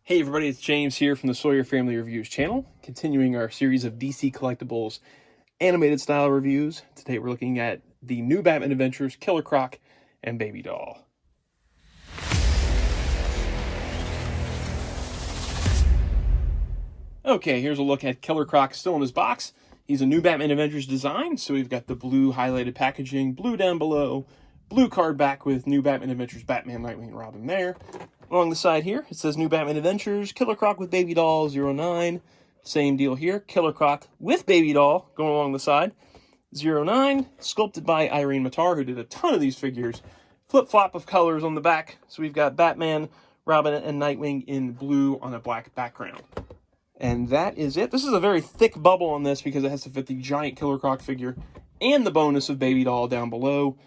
Hey everybody, it's James here from the Sawyer Family Reviews channel, continuing our series of DC Collectibles animated style reviews. Today we're looking at the new Batman Adventures, Killer Croc, and Baby Doll. Okay, here's a look at Killer Croc still in his box. He's a new Batman Adventures design, so we've got the blue highlighted packaging, blue down below, blue card back with new Batman Adventures, Batman, Nightwing, and Robin there. Along the side here, it says New Batman Adventures, Killer Croc with Baby Doll 09. Same deal here, Killer Croc with Baby Doll going along the side. 09, sculpted by Irene Matar, who did a ton of these figures. Flip-flop of colors on the back. So we've got Batman, Robin, and Nightwing in blue on a black background. And that is it. This is a very thick bubble on this because it has to fit the giant Killer Croc figure and the bonus of Baby Doll down below.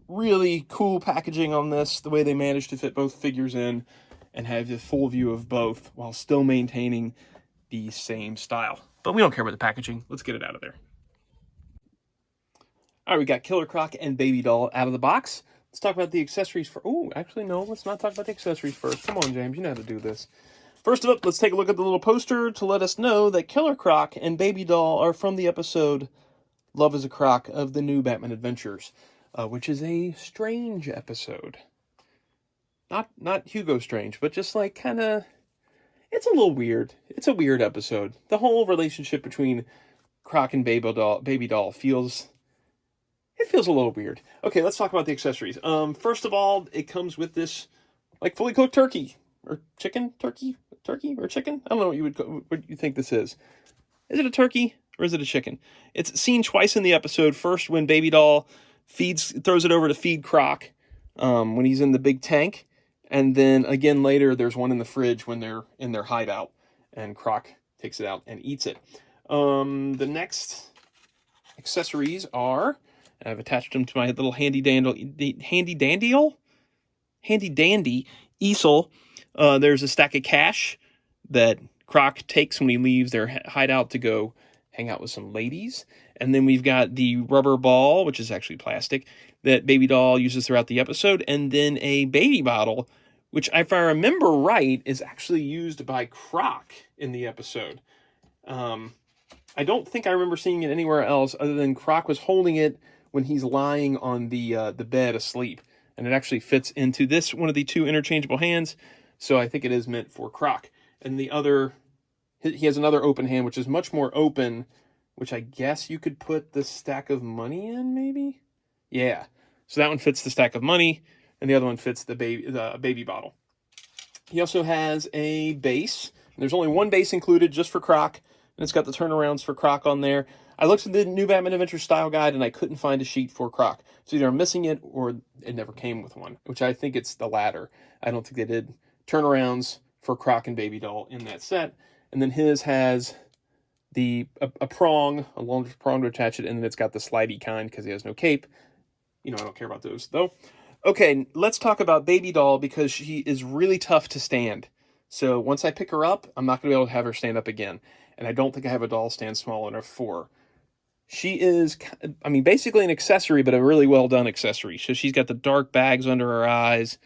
Really cool packaging on this, the way they managed to fit both figures in and have the full view of both while still maintaining the same style. But we don't care about the packaging. Let's get it out of there. All right, we got Killer Croc and Baby Doll out of the box. Let's talk about the accessories for... Oh, actually, no, let's not talk about the accessories first. Come on, James, you know how to do this. First of all, let's take a look at the little poster to let us know that Killer Croc and Baby Doll are from the episode Love is a Croc of the new Batman Adventures. Which is a strange episode. Not Hugo Strange, but just like kind of, it's a little weird. It's a weird episode. The whole relationship between Croc and Baby Doll feels a little weird. Okay, let's talk about the accessories. First of all, it comes with this like fully cooked turkey or chicken, turkey or chicken. I don't know what you think this is. Is it a turkey or is it a chicken? It's seen twice in the episode. First, when Baby Doll throws it over to feed Croc when he's in the big tank. And then again later, there's one in the fridge when they're in their hideout. And Croc takes it out and eats it. The next accessories are... I've attached them to my little handy dandy easel. There's a stack of cash that Croc takes when he leaves their hideout to go hang out with some ladies. And then we've got the rubber ball, which is actually plastic, that Baby Doll uses throughout the episode. And then a baby bottle, which, if I remember right, is actually used by Croc in the episode. I don't think I remember seeing it anywhere else other than Croc was holding it when he's lying on the bed asleep. And it actually fits into this, one of the two interchangeable hands. So I think it is meant for Croc. And the other, he has another open hand, which is much more open, which I guess you could put the stack of money in, maybe? Yeah. So that one fits the stack of money, and the other one fits the baby bottle. He also has a base. There's only one base included just for Croc, and it's got the turnarounds for Croc on there. I looked at the new Batman Adventures style guide, and I couldn't find a sheet for Croc. So either I'm missing it, or it never came with one, which I think it's the latter. I don't think they did turnarounds for Croc and Baby Doll in that set. And then his has... a long prong to attach it, and then it's got the slidey kind because he has no cape. You know, I don't care about those, though. Okay, let's talk about Baby Doll because she is really tough to stand. So once I pick her up, I'm not going to be able to have her stand up again. And I don't think I have a doll stand small enough for her. She is, I mean, basically an accessory, but a really well-done accessory. So she's got the dark bags under her eyes.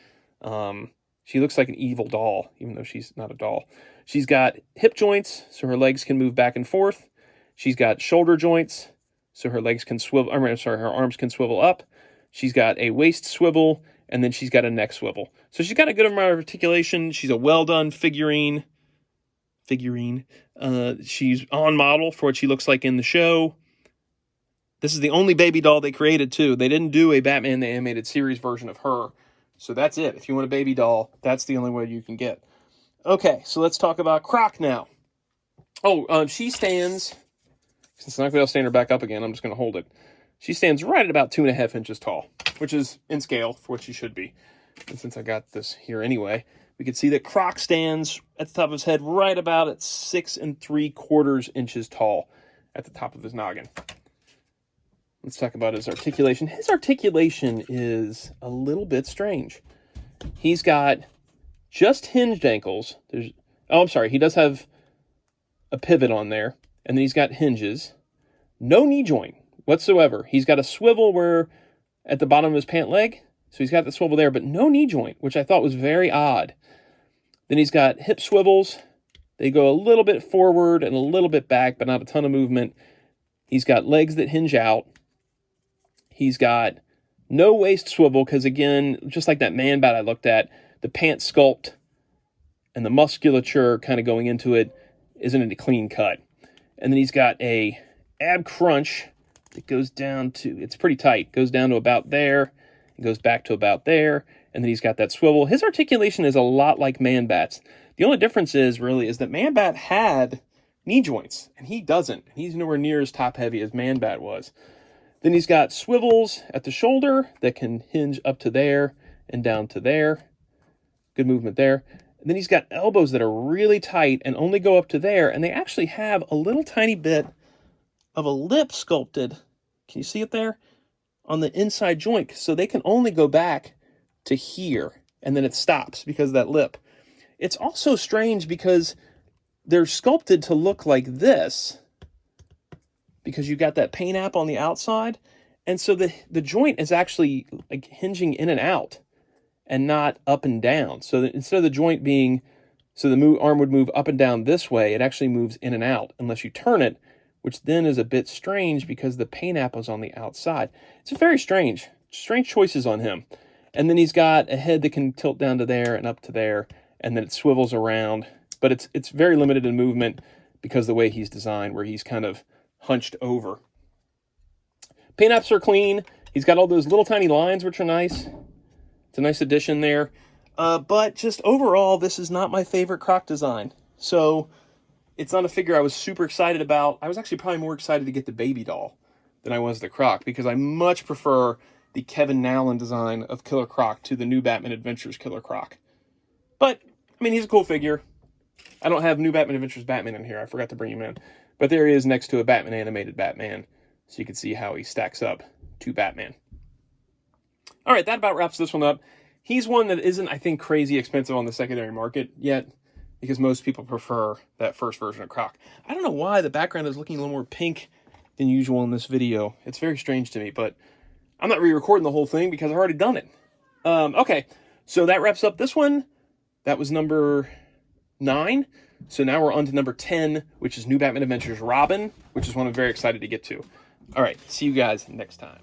She looks like an evil doll, even though she's not a doll. She's got hip joints, so her legs can move back and forth. She's got shoulder joints, so her legs can swivel. Her arms can swivel up. She's got a waist swivel, and then she's got a neck swivel. So she's got a good amount of articulation. She's a well-done figurine. She's on model for what she looks like in the show. This is the only Baby Doll they created, too. They didn't do a Batman the Animated Series version of her. So that's it. If you want a Baby Doll, that's the only way you can get. Okay, so let's talk about Croc now. She stands, since I'm not going to be able to stand her back up again, I'm just going to hold it. She stands right at about 2.5 inches tall, which is in scale for what she should be. And since I got this here anyway, we can see that Croc stands at the top of his head right about at 6 3/4 inches tall at the top of his noggin. Let's talk about his articulation. His articulation is a little bit strange. He's got just hinged ankles. He does have a pivot on there, and then he's got hinges. No knee joint whatsoever. He's got a swivel where at the bottom of his pant leg, so he's got the swivel there, but no knee joint, which I thought was very odd. Then he's got hip swivels. They go a little bit forward and a little bit back, but not a ton of movement. He's got legs that hinge out. He's got no waist swivel because, again, just like that man bat I looked at, the pant sculpt and the musculature kind of going into it isn't a clean cut. And then he's got a ab crunch that goes down to, it's pretty tight, goes down to about there, it goes back to about there, and then he's got that swivel. His articulation is a lot like man bat's. The only difference is that man bat had knee joints, and he doesn't. He's nowhere near as top heavy as man bat was. Then he's got swivels at the shoulder that can hinge up to there and down to there. Good movement there. And then he's got elbows that are really tight and only go up to there, and they actually have a little tiny bit of a lip sculpted. Can you see it there? On the inside joint, so they can only go back to here, and then it stops because of that lip. It's also strange because they're sculpted to look like this, because you got that paint app on the outside, and so the joint is actually like hinging in and out and not up and down. So that instead of the joint being, so the arm would move up and down this way, it actually moves in and out unless you turn it, which then is a bit strange because the paint app was on the outside. It's very strange choices on him. And then he's got a head that can tilt down to there and up to there, and then it swivels around. But it's very limited in movement because of the way he's designed, where he's kind of hunched over. Paint apps are clean. He's got all those little tiny lines, which are nice. It's a nice addition there. But just overall, this is not my favorite Croc design. So it's not a figure I was super excited about. I was actually probably more excited to get the baby doll than I was the Croc, because I much prefer the Kevin Nowlan design of Killer Croc to the New Batman Adventures Killer Croc. But, I mean, he's a cool figure. I don't have New Batman Adventures Batman in here. I forgot to bring him in. But there he is next to a Batman animated Batman, so you can see how he stacks up to Batman. All right, that about wraps this one up. He's one that isn't, I think, crazy expensive on the secondary market yet, because most people prefer that first version of Croc. I don't know why the background is looking a little more pink than usual in this video. It's very strange to me, but I'm not re-recording the whole thing because I've already done it. Okay, so that wraps up this one. That was number 9. So now we're on to number 10, which is New Batman Adventures Robin, which is one I'm very excited to get to. All right, see you guys next time.